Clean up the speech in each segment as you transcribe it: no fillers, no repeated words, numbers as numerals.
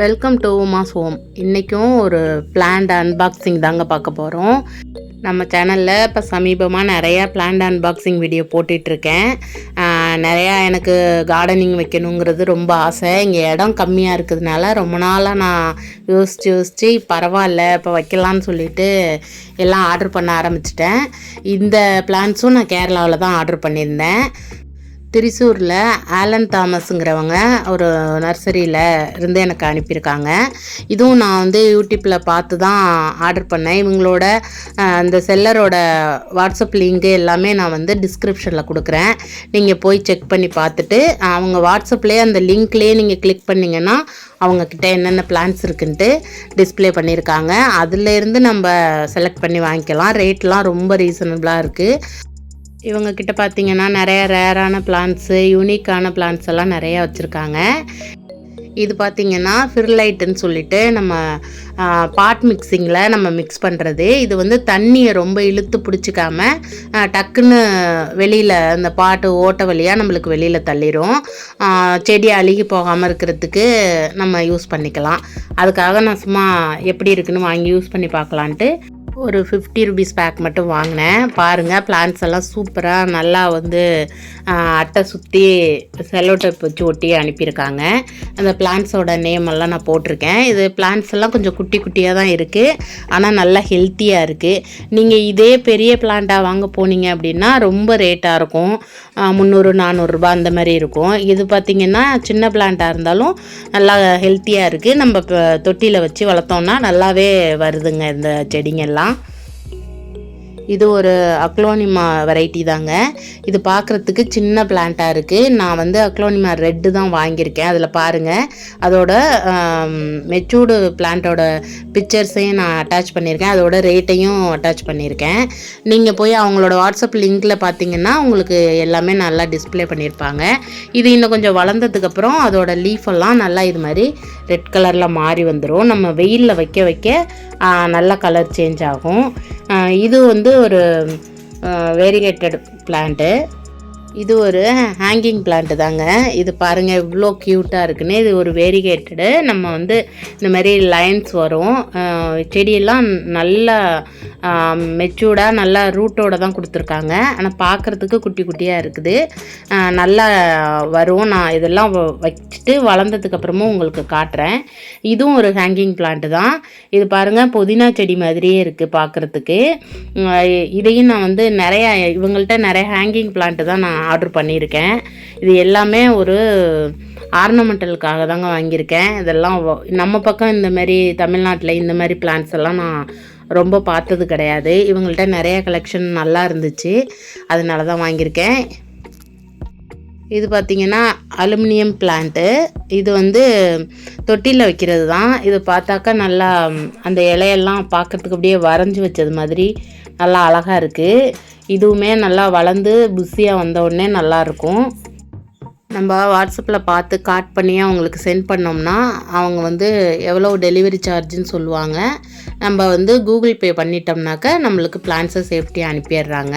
Welcome to Uma's home. இன்றைக்கும் ஒரு plant unboxing தாங்க பார்க்க போகிறோம். நம்ம சேனலில் இப்போ சமீபமாக நிறையா பிளான்ட் அன்பாக்சிங் வீடியோ போட்டுட்ருக்கேன். நிறையா எனக்கு கார்டனிங் வைக்கணுங்கிறது ரொம்ப ஆசை. இங்கே இடம் கம்மியாக இருக்கிறதுனால ரொம்ப நாளாக நான் யோசித்து பரவாயில்ல இப்போ வைக்கலான்னு சொல்லிட்டு எல்லாம் ஆர்டர் பண்ண ஆரம்பிச்சிட்டேன். இந்த பிளான்ட்ஸும் நான் கேரளாவில் தான் ஆர்டர் பண்ணியிருந்தேன். திரிசூரில் ஆலன் தாமஸுங்கிறவங்க ஒரு நர்சரியில் இருந்து எனக்கு அனுப்பியிருக்காங்க. இதுவும் நான் வந்து யூடியூப்பில் பார்த்து தான் ஆர்டர் பண்ணேன். இவங்களோட இந்த செல்லரோட வாட்ஸ்அப் லிங்க்கு எல்லாமே நான் வந்து டிஸ்கிரிப்ஷனில் கொடுக்குறேன். நீங்கள் போய் செக் பண்ணி பார்த்துட்டு அவங்க வாட்ஸ்அப்லேயே அந்த லிங்க்லேயே நீங்கள் கிளிக் பண்ணிங்கன்னா அவங்கக்கிட்ட என்னென்ன பிளான்ஸ் இருக்குன்ட்டு டிஸ்பிளே பண்ணியிருக்காங்க. அதுலேருந்து நம்ம செலக்ட் பண்ணி வாங்கிக்கலாம். ரேட்லாம் ரொம்ப ரீசனபிளாக இருக்குது. இவங்கக்கிட்ட பார்த்திங்கன்னா நிறைய ரேரான பிளான்ட்ஸு, யூனிக்கான பிளான்ட்ஸ் எல்லாம் நிறையா வச்சுருக்காங்க. இது பார்த்திங்கன்னா ஃபிர்லைட்டுன்னு சொல்லிட்டு நம்ம பாட் மிக்சிங்கில் நம்ம மிக்ஸ் பண்ணுறது. இது வந்து தண்ணியை ரொம்ப இழுத்து பிடிச்சிக்காம டக்குன்னு வெளியில் அந்த பாட்டு ஓட்ட வழியாக நம்மளுக்கு வெளியில் தள்ளிடும். செடி அழுகி போகாமல் இருக்கிறதுக்கு நம்ம யூஸ் பண்ணிக்கலாம். அதுக்காக நான் சும்மா எப்படி இருக்குன்னு வாங்கி யூஸ் பண்ணி பார்க்கலான்ட்டு ஒரு 50 rupees பேக் மட்டும் வாங்கினேன். பாருங்கள், பிளான்ட்ஸ் எல்லாம் சூப்பராக நல்லா வந்து அட்டை சுற்றி செல்லோ டேப் வச்சு ஒட்டி அனுப்பியிருக்காங்க. அந்த பிளான்ட்ஸோட நேம் எல்லாம் நான் போட்டிருக்கேன். இது பிளான்ட்ஸ் எல்லாம் கொஞ்சம் குட்டி குட்டியாக தான் இருக்குது, ஆனால் நல்லா ஹெல்த்தியாக இருக்குது. நீங்கள் இதே பெரிய பிளான்ட்டாக வாங்க போனீங்க அப்படின்னா ரொம்ப ரேட்டாக இருக்கும். 300-400 ரூபா அந்த மாதிரி இருக்கும். இது பார்த்திங்கன்னா சின்ன பிளான்ட்டாக இருந்தாலும் நல்லா ஹெல்த்தியாக இருக்குது. நம்ம இப்போ தொட்டியில் வச்சு வளர்த்தோம்னா நல்லாவே வருதுங்க இந்த செடிங்கெல்லாம். இது ஒரு அக்லோனிமா வெரைட்டி தாங்க. இது பார்க்குறதுக்கு சின்ன பிளான்ட்டாக இருக்குது. நான் வந்து அக்லோனிமா ரெட்டு தான் வாங்கியிருக்கேன். அதில் பாருங்கள், அதோட மெச்சூர்டு பிளான்ட்டோட பிக்சர்ஸையும் நான் அட்டாச் பண்ணியிருக்கேன். அதோட ரேட்டையும் அட்டாச் பண்ணியிருக்கேன். நீங்கள் போய் அவங்களோட வாட்ஸ்அப் லிங்க்கில் பார்த்தீங்கன்னா உங்களுக்கு எல்லாமே நல்லா டிஸ்பிளே பண்ணியிருப்பாங்க. இது இன்னும் கொஞ்சம் வளர்ந்ததுக்கப்புறம் அதோட லீஃபெல்லாம் நல்லா இது மாதிரி ரெட் கலரில் மாறி வந்துடும். நம்ம வெயிலில் வைக்க வைக்க நல்லா கலர் சேஞ்ச் ஆகும். இது வந்து ஒரு வேரிகேட்டட் பிளான்ட்டு. இது ஒரு ஹேங்கிங் பிளான்ட்டு தாங்க. இது பாருங்கள் இவ்வளோ க்யூட்டாக இருக்குன்னு. இது ஒரு வேரிகேட்டடு. நம்ம வந்து இந்த மாதிரி லைன்ஸ் வரும். செடியெல்லாம் நல்லா மெச்சூர்டாக நல்லா ரூட்டோடு தான் கொடுத்துருக்காங்க. ஆனால் பார்க்குறதுக்கு குட்டி குட்டியாக இருக்குது. நல்லா வரும். நான் இதெல்லாம் வச்சுட்டு வளர்ந்ததுக்கப்புறமும் உங்களுக்கு காட்டுறேன். இதுவும் ஒரு ஹேங்கிங் பிளான்ட்டு தான். இது பாருங்கள், புதினா செடி மாதிரியே இருக்குது பார்க்குறதுக்கு. இதையும் நான் வந்து இவங்கள்ட்ட நிறைய ஹேங்கிங் பிளான்ட்டு தான் நான் ஆர்டர் பண்ணியிருக்கேன். இது எல்லாமே ஒரு ஆர்னமெண்டலுக்காக தாங்க வாங்கியிருக்கேன். இதெல்லாம் நம்ம பக்கம் இந்த மாதிரி தமிழ்நாட்டில் இந்த மாதிரி பிளான்ட்ஸ் எல்லாம் நான் ரொம்ப பார்த்தது கிடையாது. இவங்கள்ட்ட நிறைய கலெக்ஷன் நல்லா இருந்துச்சு, அதனால தான் வாங்கியிருக்கேன். இது பார்த்திங்கன்னா அலுமினியம் பிளான்ட்டு. இது வந்து தொட்டியில் வைக்கிறது தான். இது பார்த்தாக்கா நல்லா அந்த இலையெல்லாம் பார்க்குறதுக்கு அப்படியே வரைஞ்சி வச்சது மாதிரி நல்லா அழகாக இருக்குது. இதுவுமே நல்லா வளர்ந்து புஷியாக வந்த உடனே நல்லாயிருக்கும். நம்ம வாட்ஸ்அப்பில் பார்த்து காட் பண்ணி அவங்களுக்கு சென்ட் பண்ணோம்னா அவங்க வந்து எவ்வளோ டெலிவரி சார்ஜுன்னு சொல்லுவாங்க. நம்ம வந்து கூகுள் பே பண்ணிட்டோம்னாக்க நம்மளுக்கு பிளான்ஸை சேஃப்டியாக அனுப்பிடுறாங்க.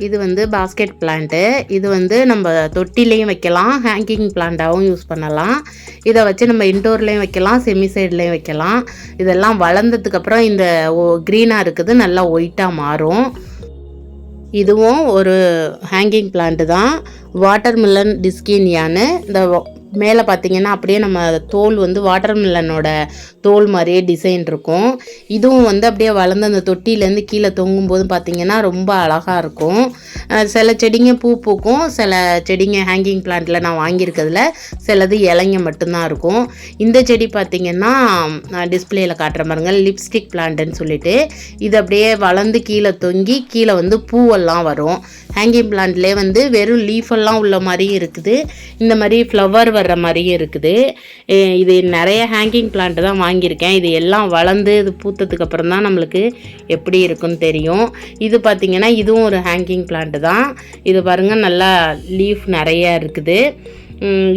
இது வந்து பாஸ்கெட் பிளான்ட்டு. இது வந்து நம்ம தொட்டிலையும் வைக்கலாம், ஹேங்கிங் பிளான்ட்டாகவும் யூஸ் பண்ணலாம். இதை வச்சு நம்ம இன்டோர்லேயும் வைக்கலாம், செமி சைட்லேயும் வைக்கலாம். இதெல்லாம் வளர்ந்ததுக்கப்புறம் இந்த க்ரீனாக இருக்குது நல்லா ஒயிட்டாக மாறும். இதுவும் ஒரு ஹேங்கிங் பிளான்ட்டு தான். வாட்டர்மெலன் டிஸ்கினியான்னு. இந்த மேலே பார்த்திங்கன்னா அப்படியே நம்ம தோல் வந்து வாட்டர்மெலனோட தோல் மாதிரியே டிசைன் இருக்கும். இதுவும் வந்து அப்படியே வளர்ந்து அந்த தொட்டியிலேருந்து கீழே தொங்கும்போது பார்த்திங்கன்னா ரொம்ப அழகாக இருக்கும். சில செடிங்க பூ பூக்கும், சில செடிங்க ஹேங்கிங் பிளான்ட்டில் நான் வாங்கியிருக்கிறதுல சிலது இலைங்க மட்டும்தான் இருக்கும். இந்த செடி பார்த்திங்கன்னா டிஸ்பிளேயில் காட்டுற பாருங்க, லிப்ஸ்டிக் பிளான்ட்டுன்னு சொல்லிட்டு. இது அப்படியே வளர்ந்து கீழே தொங்கி கீழே வந்து பூவெல்லாம் வரும். ஹேங்கிங் பிளான்ட்லேயே வந்து வெறும் லீஃபெல்லாம் உள்ள மாதிரியும் இருக்குது, இந்த மாதிரி ஃப்ளவர் வர்ற மாதிரியும் இருக்குது. இது நிறைய ஹேங்கிங் பிளான்ட்டு தான் வாங்கியிருக்கேன். இது எல்லாம் வளர்ந்து இது பூத்ததுக்கப்புறம் தான் நம்மளுக்கு எப்படி இருக்குன்னு தெரியும். இது பார்த்திங்கன்னா இதுவும் ஒரு ஹேங்கிங் பிளான்ட்டு தான். இது பாருங்கள் நல்லா லீஃப் நிறையா இருக்குது.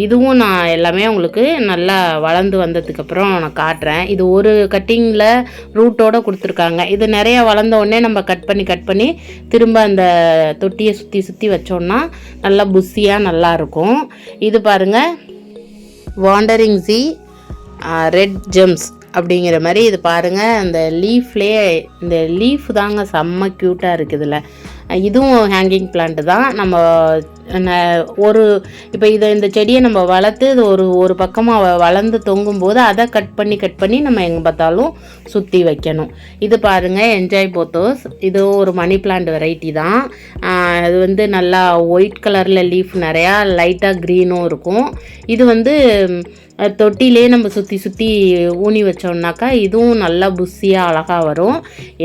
இதுவும் நான் எல்லாமே உங்களுக்கு நல்லா வளர்ந்து வந்ததுக்கப்புறம் நான் காட்டுறேன். இது ஒரு கட்டிங்கில் ரூட்டோடு கொடுத்துருக்காங்க. இது நிறையா வளர்ந்த உடனே நம்ம கட் பண்ணி திரும்ப அந்த தொட்டியை சுற்றி வச்சோன்னா நல்லா புஷியாக நல்லாயிருக்கும். இது பாருங்கள், வாண்டரிங் ஜீ ரெட் ஜெம்ஸ் அப்படிங்கிற மாதிரி. இது பாருங்கள், இந்த லீஃப்லேயே இந்த லீஃப் தாங்க செம்ம க்யூட்டாக இருக்குதுல்ல. இதுவும் ஹேங்கிங் பிளான்ட்டு தான். நம்ம இப்போ இந்த செடியை நம்ம வளர்த்து இது ஒரு பக்கமாக வளர்ந்து தொங்கும்போது அதை கட் பண்ணி நம்ம எங்கே பார்த்தாலும் சுற்றி வைக்கணும். இது பாருங்கள், என்ஜாய் போத்தோஸ். இதுவும் ஒரு மணி பிளான்ட் வெரைட்டி தான். இது நல்லா ஒயிட் கலரில் லீஃப் நிறையா லைட்டாக க்ரீனும் இருக்கும். இது தொட்டிலே நம்ம சுற்றி ஊனி வச்சோம்னாக்கா இதுவும் நல்லா புஷியாக அழகாக வரும்.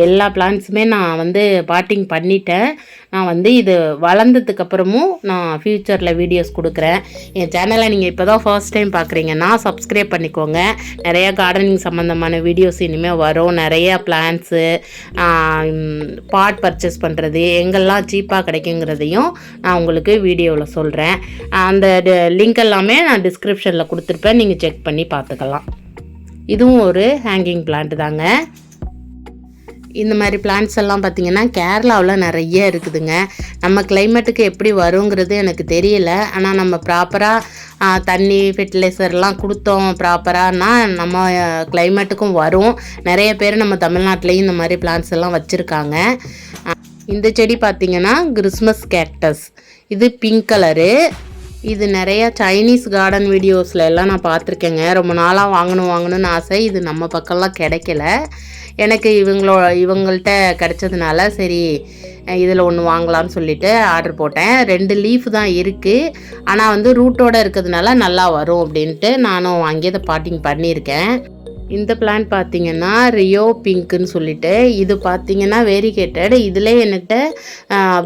எல்லா பிளான்ட்ஸுமே நான் பாட்டிங் பண்ணிட்டேன். நான் இது வளர்ந்ததுக்கப்புறமும் நான் ஃப்யூச்சரில் வீடியோஸ் கொடுக்குறேன். என் சேனலை நீங்கள் இப்போ தான் ஃபர்ஸ்ட் டைம் பார்க்குறீங்கன்னா சப்ஸ்கிரைப் பண்ணிக்கோங்க. நிறையா கார்டனிங் சம்மந்தமான வீடியோஸ் இனிமேல் வரும். நிறையா பிளான்ட்ஸு, பாட் பர்ச்சேஸ் பண்ணுறது, எங்கெல்லாம் சீப்பாக கிடைக்குங்கிறதையும் நான் உங்களுக்கு வீடியோவில் சொல்கிறேன். அந்த லிங்க் எல்லாமே நான் டிஸ்கிரிப்ஷனில் கொடுத்துருப்பேன், நீங்கள் செக் பண்ணி பார்த்துக்கலாம். இதுவும் ஒரு ஹேங்கிங் பிளான்ட் தாங்க. இந்த மாதிரி பிளான்ட்ஸ் எல்லாம் பார்த்திங்கன்னா கேரளாவில் நிறைய இருக்குதுங்க. நம்ம கிளைமேட்டுக்கு எப்படி வருங்கிறது எனக்கு தெரியல. ஆனால் நம்ம ப்ராப்பராக தண்ணி ஃபெர்டிலைசர்லாம் கொடுத்தோம் ப்ராப்பரானா நம்ம கிளைமேட்டுக்கும் வரும். நிறைய பேர் நம்ம தமிழ்நாட்டிலையும் இந்த மாதிரி பிளான்ட்ஸ் எல்லாம் வச்சுருக்காங்க. இந்த செடி பார்த்திங்கன்னா கிறிஸ்மஸ் கேக்டஸ். இது பிங்க் கலரு. இது நிறையா சைனீஸ் கார்டன் வீடியோஸில் எல்லாம் நான் பார்த்துருக்கேங்க. ரொம்ப நாளாக வாங்கணும்னு ஆசை. இது நம்ம பக்கம்லாம் கிடைக்கல. எனக்கு இவங்கள்ட்ட கிடச்சதுனால சரி இதில் ஒன்று வாங்கலாம்னு சொல்லிவிட்டு ஆர்டர் போட்டேன். 2 லீஃப் தான் இருக்குது. ஆனால் ரூட்டோடு இருக்கிறதுனால நல்லா வரும் அப்படின்ட்டு நானும் வாங்கி அதை பாட்டிங் பண்ணியிருக்கேன். இந்த பிளான்ட் பார்த்திங்கன்னா ரியோ பிங்க்குன்னு சொல்லிட்டு, இது பார்த்திங்கன்னா வேரிகேட்டட். இதில் என்கிட்ட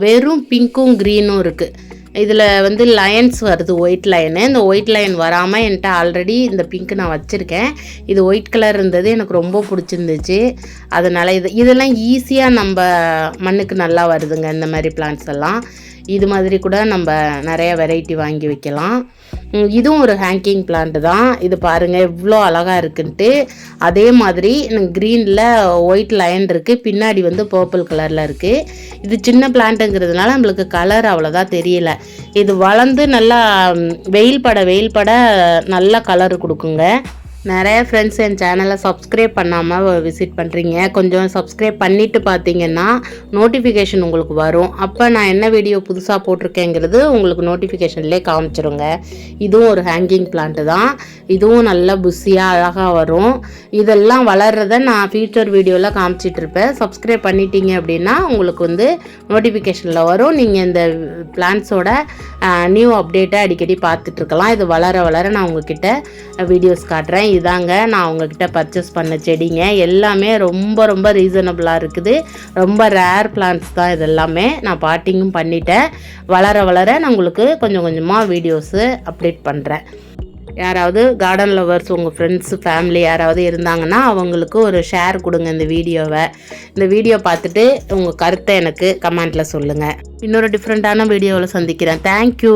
வெறும் பிங்க்கும் க்ரீனும் இருக்குது. இதில் லயன்ஸ் வருது, ஒயிட் லைனு. இந்த ஒயிட் லைன் வராமல் என்கிட்ட ஆல்ரெடி இந்த பிங்க் நான் வச்சுருக்கேன். இது ஒயிட் கலர் இருந்தது, எனக்கு ரொம்ப பிடிச்சிருந்துச்சு. அதனால் இதெல்லாம் ஈஸியாக நம்ம மண்ணுக்கு நல்லா வருதுங்க. இந்த மாதிரி பிளான்ட்ஸ் எல்லாம் இது மாதிரி கூட நம்ம நிறைய வெரைட்டி வாங்கி வைக்கலாம். இதுவும் ஒரு ஹேங்கிங் பிளான்ட் தான். இது பாருங்கள் எவ்வளோ அழகாக இருக்குன்ட்டு. அதே மாதிரி க்ரீனில் ஒயிட் லைன் இருக்குது, பின்னாடி பர்பிள் கலரில் இருக்குது. இது சின்ன பிளான்ட்டுங்கிறதுனால நம்மளுக்கு கலர் அவ்வளோதான் தெரியல. இது வளர்ந்து நல்லா வெயில் பட நல்லா கலர் கொடுக்குங்க. நிறைய ஃப்ரெண்ட்ஸ் என் சேனலை சப்ஸ்கிரைப் பண்ணாமல் விசிட் பண்ணுறீங்க. கொஞ்சம் சப்ஸ்கிரைப் பண்ணிவிட்டு பார்த்தீங்கன்னா நோட்டிஃபிகேஷன் உங்களுக்கு வரும். அப்போ நான் என்ன வீடியோ புதுசாக போட்டிருக்கேங்கிறது உங்களுக்கு நோட்டிஃபிகேஷன்லேயே காமிச்சிருங்க. இதுவும் ஒரு ஹேங்கிங் பிளான்ட்டு தான். இதுவும் நல்லா புஷியாக அழகாக வரும். இதெல்லாம் வளர்கிறத நான் ஃபியூச்சர் வீடியோவில் காமிச்சிட்ருப்பேன். சப்ஸ்கிரைப் பண்ணிட்டீங்க அப்படின்னா உங்களுக்கு நோட்டிஃபிகேஷனில் வரும். நீங்கள் இந்த பிளான்ட்ஸோட நியூ அப்டேட்டை அடிக்கடி பார்த்துட்ருக்கலாம். இது வளர நான் உங்ககிட்ட வீடியோஸ் காட்டுறேன். இதாங்க நான் உங்ககிட்ட பர்ச்சேஸ் பண்ண செடிங்க. எல்லாமே ரொம்ப ரீசனபிளாக இருக்குது. ரொம்ப ரேர் பிளான்ட்ஸ் தான் இதெல்லாமே. நான் பாட்டிங்கும் பண்ணிட்டேன். வளர நான் உங்களுக்கு கொஞ்சம் கொஞ்சமாக வீடியோஸு அப்டேட் பண்ணுறேன். யாராவது கார்டன் லவர்ஸ் உங்கள் ஃப்ரெண்ட்ஸு ஃபேமிலி யாராவது இருந்தாங்கன்னா அவங்களுக்கு ஒரு ஷேர் கொடுங்க இந்த வீடியோவை. இந்த வீடியோ பார்த்துட்டு உங்கள் கருத்தை எனக்கு கமெண்ட்டில் சொல்லுங்கள். இன்னொரு டிஃப்ரெண்ட்டான வீடியோவில் சந்திக்கிறேன். தேங்க்யூ.